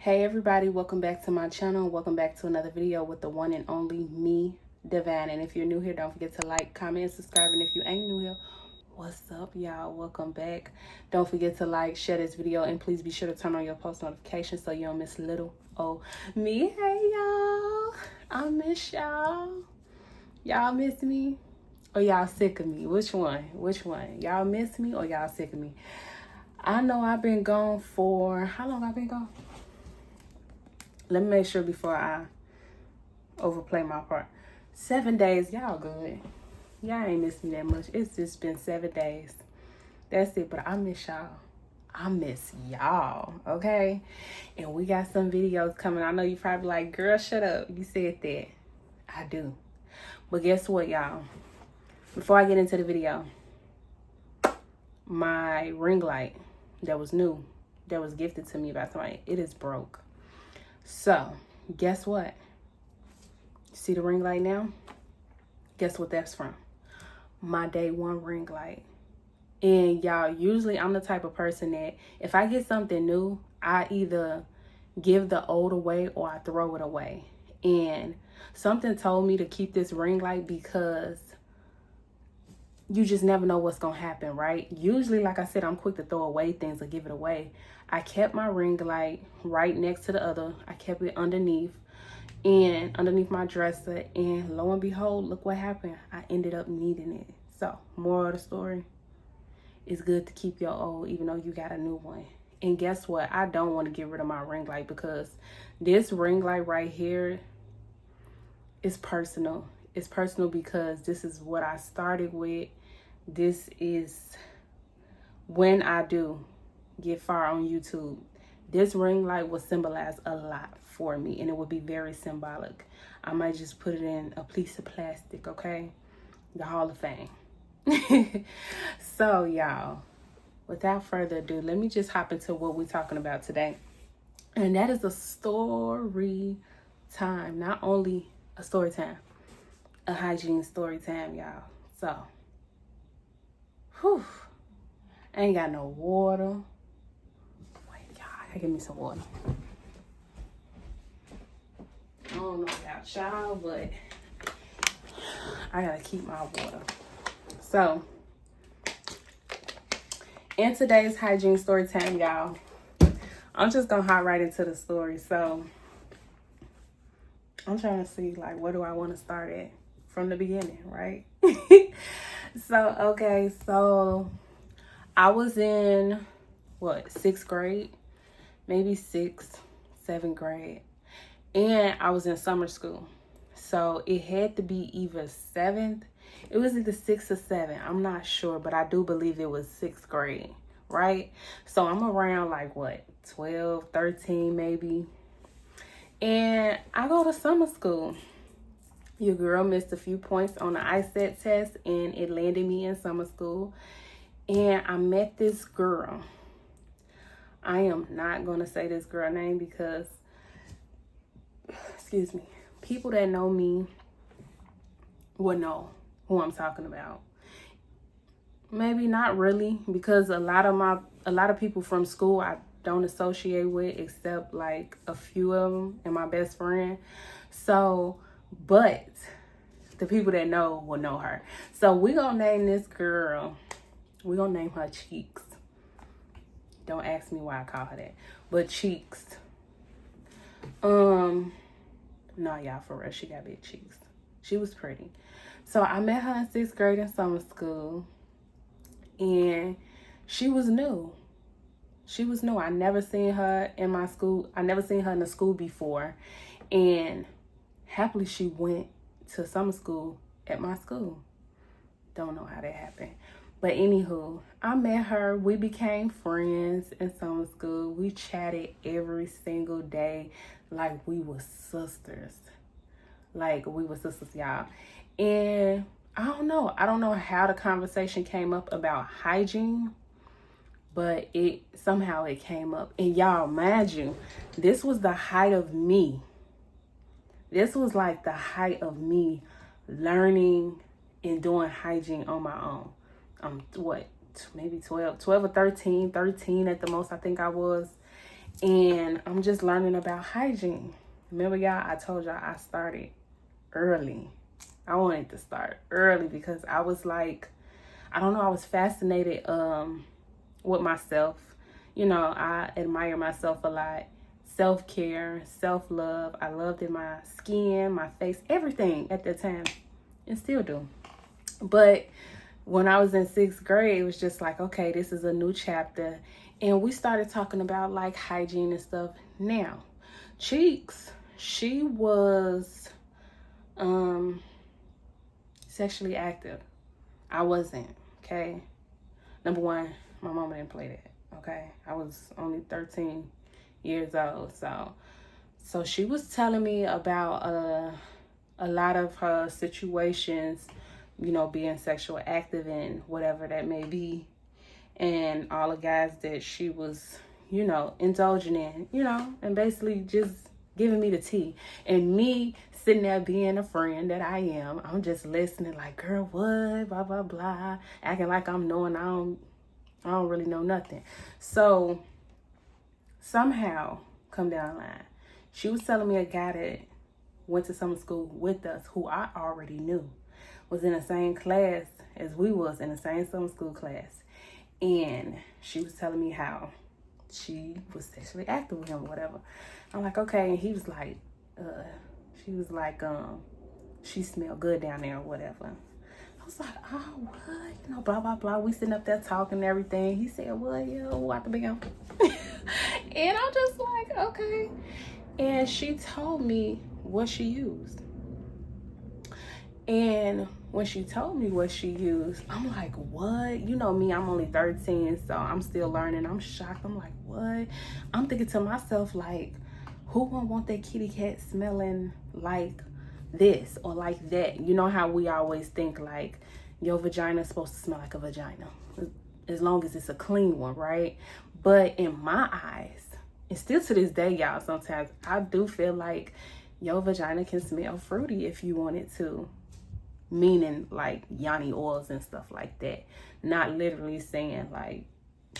Hey everybody, welcome back to my channel. Welcome back to another video with the one and only me, Divine. And if you're new here, don't forget to like, comment, and subscribe. And if you ain't new here, what's up, y'all? Welcome back. Don't forget to like, share this video, and please be sure to turn on your post notifications so you don't miss little old me. Hey y'all, I miss y'all. Y'all miss me or y'all sick of me? Which one? Y'all miss me or y'all sick of me? I know I've been gone for how long? I've been gone. Let me make sure before I overplay my part. 7 days. Y'all good. Y'all ain't miss me that much. It's just been 7 days. That's it. But I miss y'all. I miss y'all. Okay? And we got some videos coming. I know you probably like, girl, shut up. You said that. I do. But guess what, y'all? Before I get into the video, my ring light that was new, that was gifted to me by somebody, it is broke. So, guess what? See the ring light now? Guess what that's from? My day one ring light. And y'all, usually I'm the type of person that if I get something new, I either give the old away or I throw it away. And something told me to keep this ring light because you just never know what's going to happen, right? Usually, like I said, I'm quick to throw away things or give it away. I kept my ring light right next to the other. I kept it underneath my dresser. And lo and behold, look what happened. I ended up needing it. So, moral of the story, it's good to keep your old even though you got a new one. And guess what? I don't want to get rid of my ring light because this ring light right here is personal. It's personal because this is what I started with. This is when I do get far on YouTube. This ring light will symbolize a lot for me, and it would be very symbolic. I might just put it in a piece of plastic, okay? The Hall of Fame. So, y'all, without further ado, let me just hop into what we're talking about today. And that is a story time. Not only a story time, a hygiene story time, y'all. So, whew, I ain't got no water. Wait, y'all, I gotta give me some water. I don't know about y'all, but I gotta keep my water. So, in today's hygiene story time, y'all, I'm just gonna hop right into the story. So, I'm trying to see, like, where do I want to start at from the beginning, right? So I was in, sixth grade? Maybe 6th, 7th grade. And I was in summer school. So it had to be either 7th. It was either 6th or 7th. I'm not sure, but I do believe it was 6th grade, right? So I'm around 12, 13 maybe. And I go to summer school. Your girl missed a few points on the ISET test and it landed me in summer school. And I met this girl. I am not going to say this girl name because, excuse me, people that know me will know who I'm talking about. Maybe not really, because a lot of people from school I don't associate with except a few of them and my best friend. So, but the people that know will know her. So we're going to name this girl, we're going to name her Cheeks. Don't ask me why I call her that, but Cheeks. No, y'all, for real, she got big cheeks. She was pretty. So I met her in 6th grade in summer school, and she was new. She was new. I never seen her in my school. I never seen her in the school before. And happily she went to summer school at my school. Don't know how that happened. But anywho, I met her. We became friends in summer school. We chatted every single day like we were sisters. Y'all. And I don't know how the conversation came up about hygiene, but somehow it came up. And y'all, mind you, this was the height of me. This was the height of me learning and doing hygiene on my own. Maybe 12 or 13 at the most I think I was. And I'm just learning about hygiene. Remember, y'all, I told y'all I started early. I wanted to start early because I was like, I don't know, I was fascinated with myself. You know, I admire myself a lot. Self-care, self-love. I loved in my skin, my face, everything at that time, and still do. But when I was in 6th grade, it was just like, okay, this is a new chapter. And we started talking about like hygiene and stuff. Now, Cheeks, she was sexually active. I wasn't, okay? Number one, my mama didn't play that, okay? I was only 13 years old. So she was telling me about a lot of her situations, you know, being sexual active and whatever that may be, and all the guys that she was, you know, indulging in, you know, and basically just giving me the tea. And me sitting there being a friend that I am, I'm just listening like, girl, what, blah, blah, blah, acting like I'm knowing I don't really know nothing. So somehow, come down the line, she was telling me a guy that went to summer school with us, who I already knew, was in the same class as we was, in the same summer school class. And she was telling me how she was sexually active with him or whatever. I'm like, okay. And he was like, she was like, she smelled good down there or whatever. I was like, oh, what? You know, blah, blah, blah. We sitting up there talking and everything. He said, well, yo, what the bam? And I'm just like, okay. And she told me what she used. And when she told me what she used, I'm like, what? You know me, I'm only 13, so I'm still learning. I'm shocked. I'm like, what? I'm thinking to myself, like, who won't want that kitty cat smelling like this or like that? You know how we always think, like, your vagina is supposed to smell like a vagina, as long as it's a clean one, right? But in my eyes, and still to this day, y'all, sometimes I do feel like your vagina can smell fruity if you want it to. Meaning like Yanni oils and stuff like that. Not literally saying like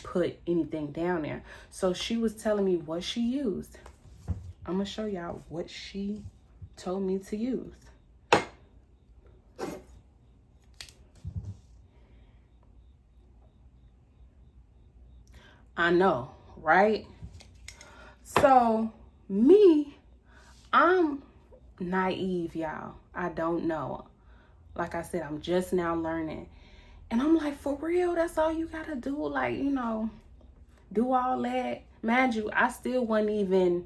put anything down there. So she was telling me what she used. I'm gonna show y'all what she told me to use. I know, right? So me, I'm naive, y'all. I don't know. Like I said, I'm just now learning. And I'm like, for real, that's all you gotta do? Like, you know, do all that? Mind you, I still wasn't even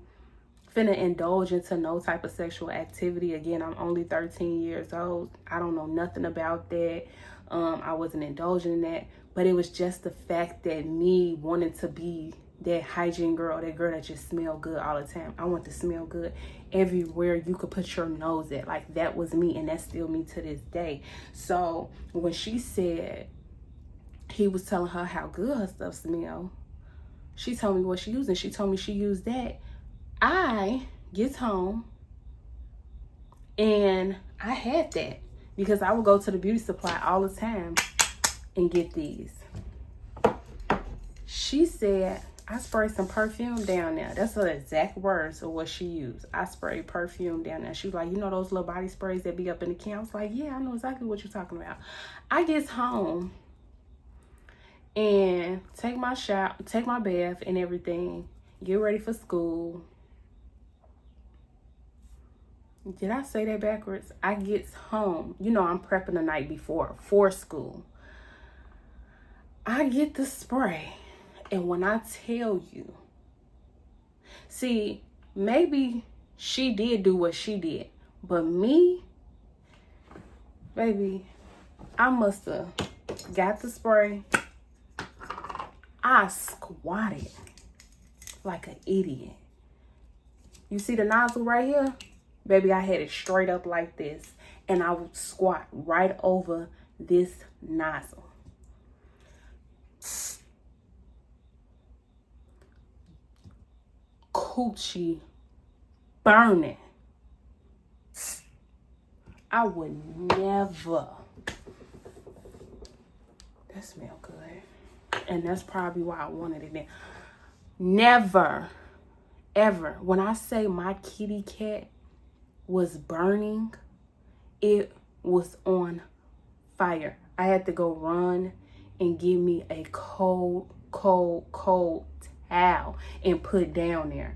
finna indulge into no type of sexual activity. Again, I'm only 13 years old. I don't know nothing about that. I wasn't indulging in that. But it was just the fact that me wanting to be that hygiene girl, that girl that just smell good all the time. I want to smell good everywhere you could put your nose at. Like, that was me, and that's still me to this day. So when she said he was telling her how good her stuff smelled, she told me what she used, and she told me she used that. I get home and I had that because I would go to the beauty supply all the time and get these. She said, I sprayed some perfume down there. That's her exact words of what she used. I sprayed perfume down there. She was like, you know those little body sprays that be up in the can? I was like, yeah, I know exactly what you're talking about. I get home and take my shower, take my bath and everything, get ready for school. Did I say that backwards? I get home. You know, I'm prepping the night before for school. I get the spray. And when I tell you, see, maybe she did do what she did. But me, baby, I must have got the spray. I squatted like an idiot. You see the nozzle right here? Baby, I had it straight up like this. And I would squat right over this nozzle. Coochie burning. I would never. That smell good. And that's probably why I wanted it then. Never ever. When I say my kitty cat was burning, it was on fire. I had to go run and get me a cold towel and put down there.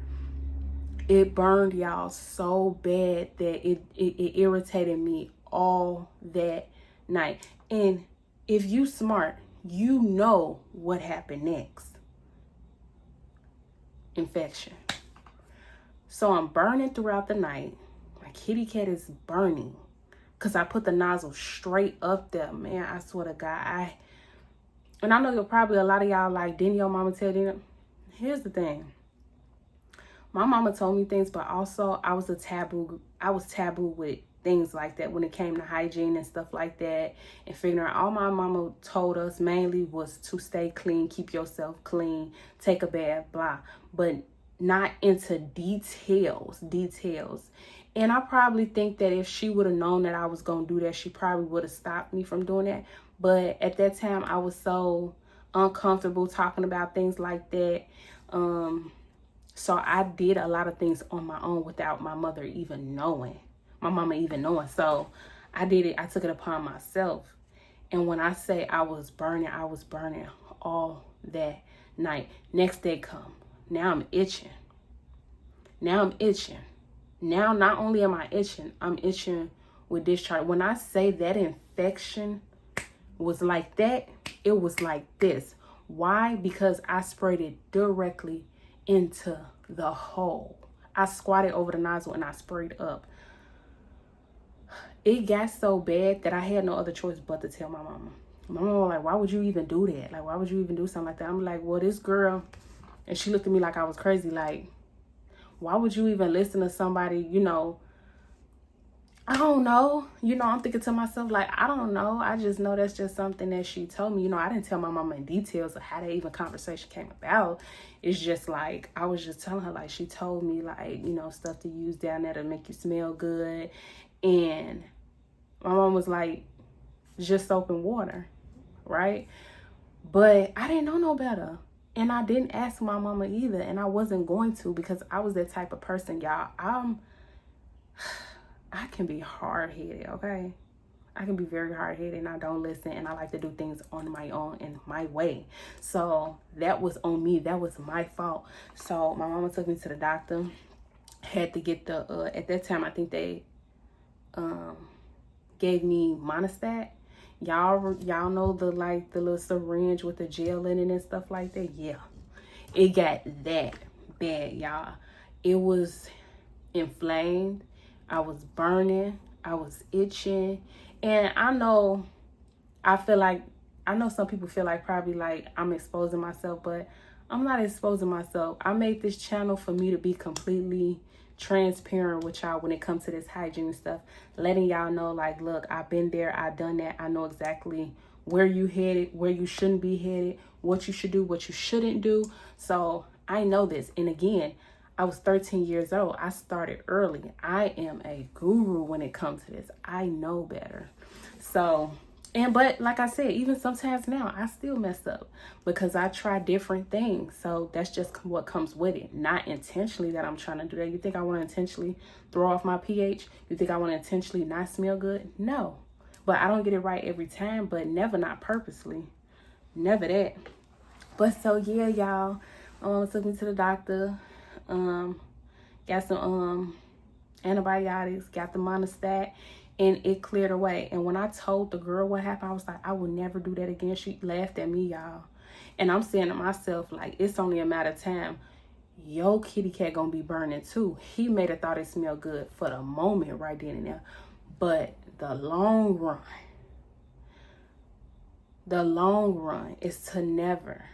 It burned, y'all, so bad that it irritated me all that night. And if you smart, you know what happened next. Infection. So I'm burning throughout the night. My kitty cat is burning because I put the nozzle straight up there. Man, I swear to God. And I know you're probably a lot of y'all like, didn't your mama tell you? Here's the thing. My mama told me things, but also I was taboo with things like that when it came to hygiene and stuff like that, and figuring out. All my mama told us mainly was to stay clean, keep yourself clean, take a bath, blah, but not into details. And I probably think that if she would have known that I was going to do that, she probably would have stopped me from doing that. But at that time, I was so uncomfortable talking about things like that. So I did a lot of things on my own without my mother even knowing, my mama even knowing. So I did it. I took it upon myself. And when I say I was burning all that night. Next day come. Now I'm itching. Now not only am I itching, I'm itching with discharge. When I say that infection was like that, it was like this. Why? Because I sprayed it directly into the hole. I squatted over the nozzle and I sprayed up. It got so bad that I had no other choice but to tell my mama. My mama was like, why would you even do that? Like, why would you even do something like that? I'm like, well, this girl, and she looked at me like I was crazy. Like, why would you even listen to somebody, I don't know. I'm thinking to myself, like, I don't know. I just know that's just something that she told me. I didn't tell my mama in details of how that even conversation came about. It's just like, I was just telling her, like, she told me, like, stuff to use down there to make you smell good. And my mom was like, just soap and water, right? But I didn't know no better. And I didn't ask my mama either. And I wasn't going to, because I was that type of person, y'all. I can be hard-headed, okay? I can be very hard-headed, and I don't listen, and I like to do things on my own and my way. So that was on me. That was my fault. So my mama took me to the doctor. Had to get the, at that time, I think they gave me Monistat. Y'all know the little syringe with the gel in it and stuff like that? Yeah. It got that bad, y'all. It was inflamed. I was burning. I was itching. And I know some people feel like probably like I'm exposing myself, but I'm not exposing myself. I made this channel for me to be completely transparent with y'all when it comes to this hygiene stuff. Letting y'all know, like, look, I've been there. I've done that. I know exactly where you headed, where you shouldn't be headed, what you should do, what you shouldn't do. So I know this. And again, I was 13 years old. I started early. I am a guru when it comes to this. I know better. So, but like I said, even sometimes now, I still mess up because I try different things. So that's just what comes with it. Not intentionally that I'm trying to do that. You think I want to intentionally throw off my pH? You think I want to intentionally not smell good? No. But I don't get it right every time, but never not purposely. Never that. But so yeah, y'all. My mama took me to the doctor. Got some antibiotics, got the Monistat, and it cleared away. And when I told the girl what happened, I was like, I will never do that again. She laughed at me, y'all. And I'm saying to myself, like, it's only a matter of time. Your kitty cat gonna be burning too. He made it thought it smelled good for the moment right then and there. But the long run is to never,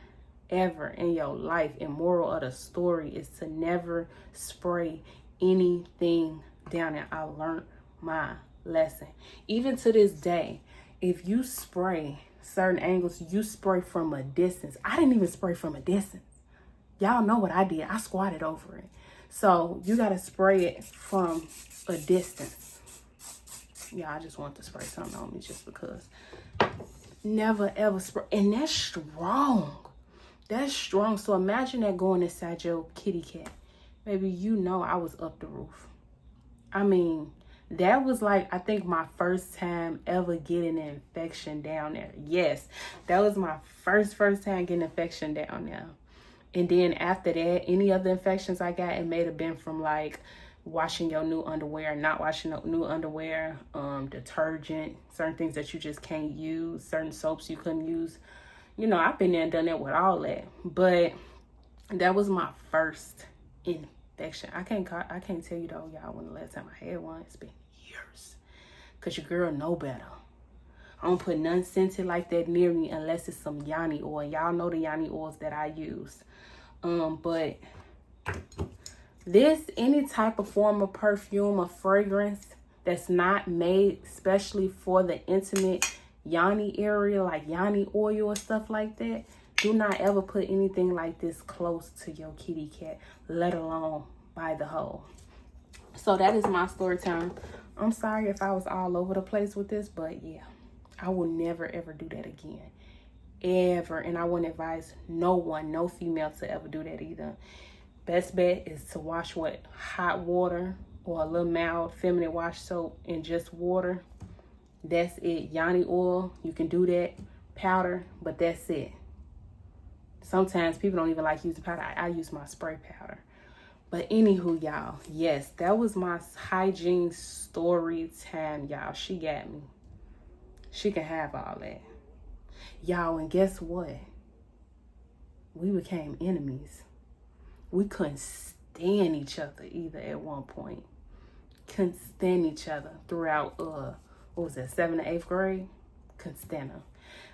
ever in your life, and moral of the story is to never spray anything down there. I learned my lesson. Even to this day, if you spray certain angles, you spray from a distance. I didn't even spray from a distance. Y'all know what I did. I squatted over it. So you got to spray it from a distance. Yeah, I just want to spray something on me just because. Never ever spray. And that's strong. That's strong. So imagine that going inside your kitty cat. Baby, you know I was up the roof. I mean, that was like, I think my first time ever getting an infection down there. Yes, that was my first time getting an infection down there. And then after that, any other infections I got, it may have been from like washing your new underwear, not washing new underwear, detergent, certain things that you just can't use, certain soaps you couldn't use. You know, I've been there and done that with all that. But that was my first infection. I can't tell you though, y'all, when the last time I had one. It's been years. Cause your girl know better. I don't put none scented like that near me unless it's some Yanni oil. Y'all know the Yanni oils that I use. But this, any type of form of perfume or fragrance that's not made especially for the intimate Yanni area, like Yanni oil or stuff like that, do not ever put anything like this close to your kitty cat, let alone by the hole. So that is my story time. I'm sorry if I was all over the place with this, but yeah, I will never ever do that again. Ever. And I wouldn't advise no one, no female, to ever do that either. Best bet is to wash with hot water or a little mild feminine wash soap and just water. That's it. Yanni oil, you can do that. Powder, but that's it. Sometimes people don't even like using powder. I use my spray powder. But anywho, y'all, yes, that was my hygiene story time, y'all. She got me. She can have all that. Y'all, and guess what? We became enemies. We couldn't stand each other either at one point. Couldn't stand each other throughout, what was that, 7th to 8th grade? Couldn't stand her.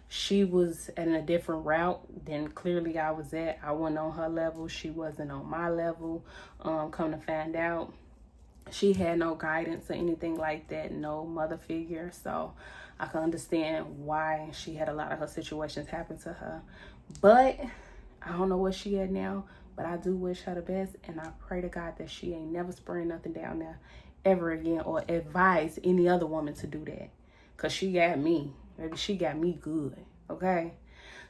She was at a different route than clearly I was at. I wasn't on her level. She wasn't on my level. Come to find out, she had no guidance or anything like that, no mother figure. So I can understand why she had a lot of her situations happen to her. But I don't know where she at now, but I do wish her the best. And I pray to God that she ain't never spraying nothing down there ever again, or advise any other woman to do that. Because she got me. Maybe she got me good. Okay?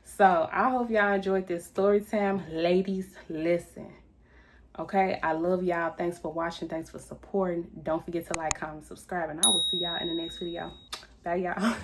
So I hope y'all enjoyed this story time. Ladies, listen. Okay? I love y'all. Thanks for watching. Thanks for supporting. Don't forget to like, comment, subscribe. And I will see y'all in the next video. Bye, y'all.